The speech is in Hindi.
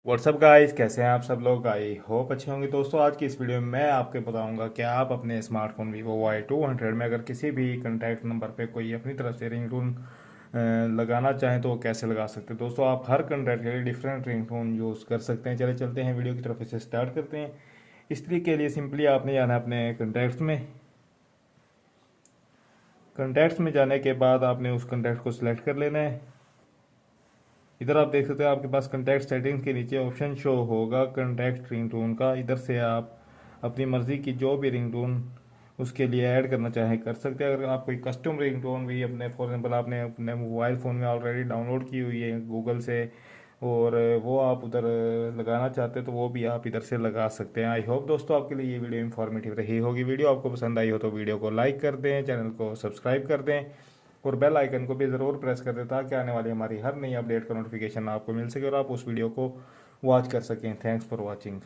व्हाट्सअप गाइस, कैसे हैं आप सब लोग। आई होप अच्छे होंगे। दोस्तों, आज की इस वीडियो में मैं आपको बताऊंगा कि आप अपने स्मार्टफोन vivo y200 में अगर किसी भी कॉन्टैक्ट नंबर पे कोई अपनी तरफ से रिंगटोन लगाना चाहें तो वो कैसे लगा सकते हैं। दोस्तों, आप हर कॉन्टैक्ट के लिए डिफरेंट रिंगटोन यूज़ कर सकते हैं। चले चलते हैं वीडियो की तरफ, इसे स्टार्ट करते हैं। इस तरीके के लिए सिंपली आपने जाना है अपने कॉन्टैक्ट्स में जाने के बाद आपने उस कॉन्टैक्ट को सिलेक्ट कर लेना है। इधर आप देख सकते हैं आपके पास कॉन्टैक्ट सेटिंग्स के नीचे ऑप्शन शो होगा कॉन्टैक्ट रिंगटोन का। इधर से आप अपनी मर्ज़ी की जो भी रिंगटोन उसके लिए ऐड करना चाहें कर सकते हैं। अगर आप कोई कस्टम रिंगटोन भी अपने फॉर एग्जांपल आपने अपने मोबाइल फ़ोन में ऑलरेडी डाउनलोड की हुई है गूगल से और वो आप उधर लगाना चाहते हैं तो वो भी आप इधर से लगा सकते हैं। आई होप दोस्तों आपके लिए ये वीडियो इन्फॉर्मेटिव रही होगी। वीडियो आपको पसंद आई हो तो वीडियो को लाइक कर दें, चैनल को सब्सक्राइब कर दें और बेल आइकन को भी ज़रूर प्रेस कर दें ताकि आने वाली हमारी हर नई अपडेट का नोटिफिकेशन आपको मिल सके और आप उस वीडियो को वॉच कर सकें। Thanks for watching.